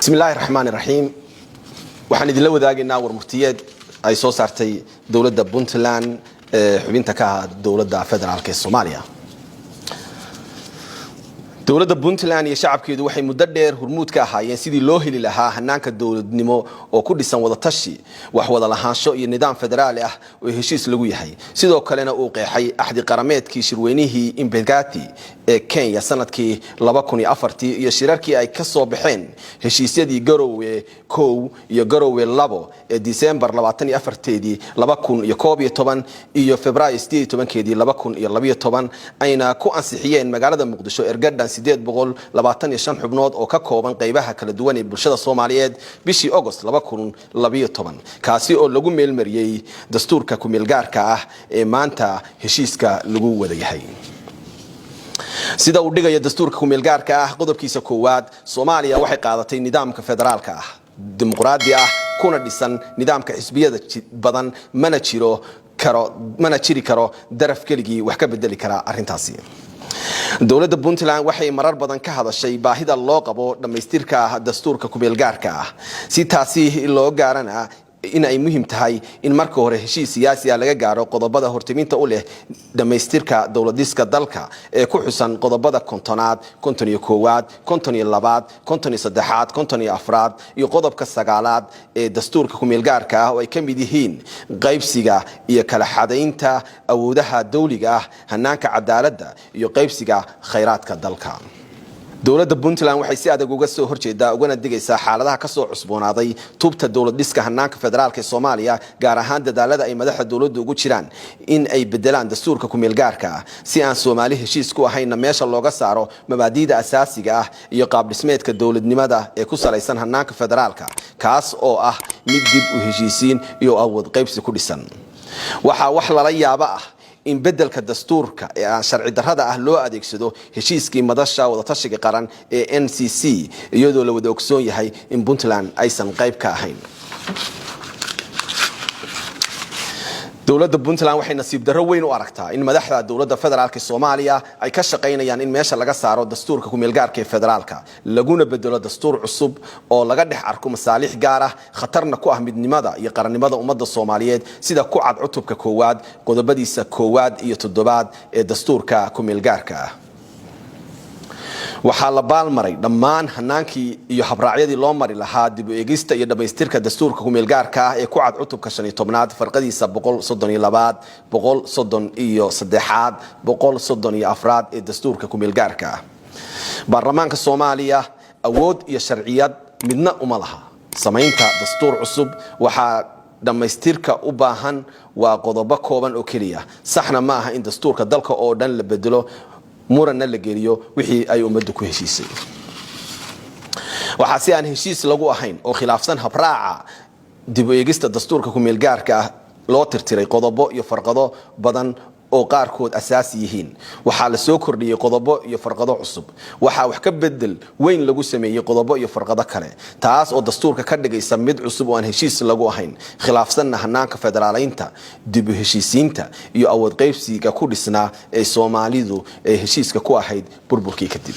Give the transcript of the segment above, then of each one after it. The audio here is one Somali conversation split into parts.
بسم الله الرحمن الرحيم. waxaan idin la wadaagaynaa warmurtiyeed ay soo saartay dawladda Puntland xubinta ka ah dawladda federaalka Soomaaliya. dawladda Puntland iyo shacabkeedu waxay muddo dheer hormuud ka ahaayeen sidii loo heli lahaa hanaanka dawladnimo oo ku dhisan wada tashi wax wada lahaansho iyo nidaam federaali ah oo heshiis lagu yahay sidoo kalena uu qeexay axdi qarameedkii shirweynihii Impegati ee Kenya sanadkii 2004 iyo shirarkii ay ka soo baxeen heshiisyadii Garowe 1 iyo Garowe 2 ee December 24 2011 iyo February 18 2012 ayna ku ansixiyeen magaalada Muqdisho ergadan 825 xubnood oo ka kooban qaybaha kala duwan ee bulshada Soomaaliyeed bishii August 2012 kaasi oo lagu meelmariyay dastuurka ku meelgaarka ah ee maanta heshiiska lagu wada yahay. sida uu dhigayo dastuurka ku meelgaarka ah qodobkiisa koowaad Soomaaliya waxay qaadatay nidaamka federaalka ah dimuqraadi ah kuna dhisan nidaamka xisbiyada badan mana jiri karo daraf keligii wax ka bedeli kara arintaasi. dawladda Puntland waxay marar badan ka hadashay baahida loo qabo dhameystirka dastuurka ku meelgaarka ah si taasi loo gaarana in ay muhiim tahay in marka hore heshiis siyaasi ah laga gaaro qodobada hortiminta u leh dhameystirka dawladiska dalka ee ku xusan qodobada 50aad 51aad 52aad 53aad 54aad iyo qodobka 9aad ee dastuurka ku meelgaarka ah oo ay ka mid yihiin qaybsiga iyo kala xadaynta awoodaha dawliga ah hanaanka cadaaladda iyo qaybsiga khayraadka dalka. dawladda Puntland waxay si adag uga soo horjeedaa ugana digaysaa xaaladaha ka soo cusboonaaday tubta dawlad dhiska hanaanka federaalka Soomaaliya gaar ahaan dadaalada ay madaxda dawladdu ugu jiraan in ay bedelaan dastuurka ku meelgaarka ah si aan Soomaali heshiis ku ahayn meesha looga saaro mabaadiida asaasiga ah iyo qaab dhismeedka dawladnimada ee ku salaysan hanaanka federaalka kaas oo ah mid dib u heshiisiin iyo awood qaybsi ku dhisan. waxa wax lala yaabo ah in bedelka dastuurka ee aan sharci darrada ah loo adeegsado heshiiskii madasha wada tashiga qaran ee NCC iyadoo la wada ogsoon yahay in Puntland aysan qayb ka ahayn. dawladda Puntland waxay nasiib darro weyn u aragtaa in madaxda dawladda federaalka Soomaaliya ay ka shaqeynayaan in meesha laga saaro dastuurka ku meelgaarka ee federaalka laguna bedelo dastuur cusub oo laga dhex arko masaalix gaar ah khatarna ku ah midnimada iyo qarannimada ummadda Soomaaliyeed sida ku cad cutubka koowaad qodobadiisa 1 iyo 7 ee dastuurka ku meelgaarka ah. waxaa la baalmaray dhammaan hanaankii iyo habraacyadii loo mari lahaa dib u eegista iyo dhameystirka dastuurka ku meelgaarka ah ee ku cad cutubka 15aad farqadiisa 132 133 134 ee dastuurka ku meelgaarka ah. baarlamaanka Soomaaliya awood iyo sharciyad midna uma laha samaynta dastuur cusub waxaa dhameystirka u baahan waa qodobo kooban oo kaliya saxna ma aha in dastuurka dalka oo dhan la bedelo murana la geliyo wixii ay ummaddu ku heshiisay. waxa si aan heshiis lagu ahayn oo khilaafsan habraaca dib u eegista dastuurka ku meelgaarka ah loo tirtiray qodobo iyo farqado badan oo qaarkood asaasi yihiin waxa la soo kordhiyay qodobo iyo farqado cusub waxa wax ka bedel weyn lagu sameeyay qodobo iyo farqado kale taas oo dastuurka ka dhigaysa mid cusub oo aan heshiis lagu ahayn khilaafsan hanaanka federaaleynta dib u heshiisiinta iyo awood qaybsiga ku dhisnaa ee Soomaalidu ee heshiiska ku ahayd burburkii kadib.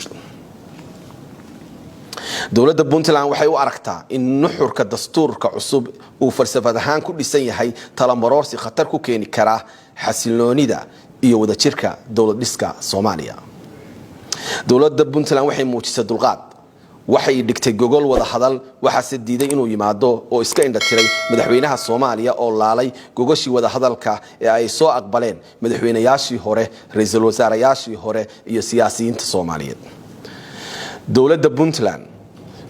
dawladda Puntland waxay u aragtaa in nuxurka dastuurka cusub uu falsafad ahaan ku dhisan yahay talamarorsi khatar ku keeni kara xasiloonida iyo wada jirka dawlad dhiska Soomaaliya. dawladda Puntland waxay muujisay dulqaad waxay dhigtay gogol wada hadal waxa diiday inuu yimaado oo iska indhatiray madaxweynaha Soomaaliya oo laalay gogoshii wada hadalka ee ay soo aqbaleen madaxweynayaashii hore ra'iisul wasaarayaashii hore iyo siyaasiyiinta Soomaaliyeed. dawladda Puntland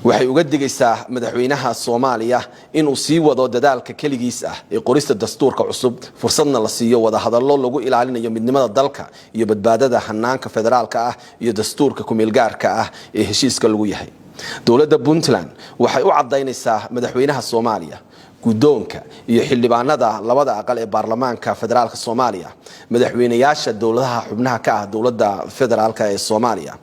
waxay uga digaysaa madaxweynaha Soomaaliya inuu sii wado dadaalka kaligiis ah ee qorista dastuurka cusub fursadna la siiyo wada hadallo lagu ilaalinayo midnimada dalka iyo badbaadada hanaanka federaalka ah iyo dastuurka ku meelgaarka ah ee heshiiska lagu yahay. dawladda Puntland waxay u cadeynaysaa madaxweynaha Soomaaliya guddoonka iyo xildhibaanada labada aqal ee baarlamaanka federaalka Soomaaliya madaxweynayaasha dawladaha xubnaha ka ah dawladda federaalka ee Soomaaliya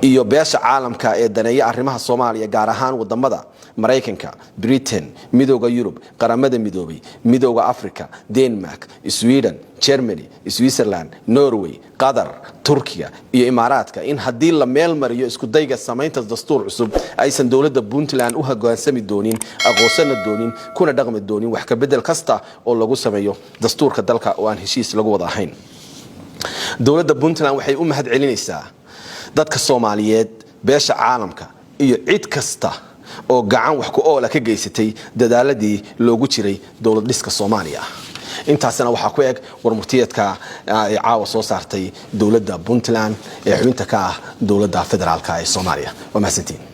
iyo beesha caalamka ee daneeya arrimaha Soomaaliya gaar ahaan wadamada Mareykanka, Britain, Midowga Yurub, Qaramada Midoobay, Midowga Afrika, Denmark, Sweden, Germany, Switzerland, Norway, Qatar, Turkiga iyo Imaaraadka in haddii la meel mariyo isku dayga samaynta dastuur cusub aysan dawladda Puntland u hoggaansami doonin aqoonsana doonin kuna dhaqmi doonin wax ka bedel kasta oo lagu sameeyo dastuurka dalka oo aan heshiis lagu wada ahayn. dawladda Puntland waxay u mahad celinaysaa dadka Soomaaliyeed beesha caalamka iyo cid kasta oo gacan wax ku ool ka geysatay dadaaladii loogu jiray dawlad dhiska Soomaaliya. intaasna waxa ku eg warmurtiyeedka ay caawa soo saartay dawladda Puntland ee xubinta ka ah dawladda federaalka ee Soomaaliya. waa mahadsantiin.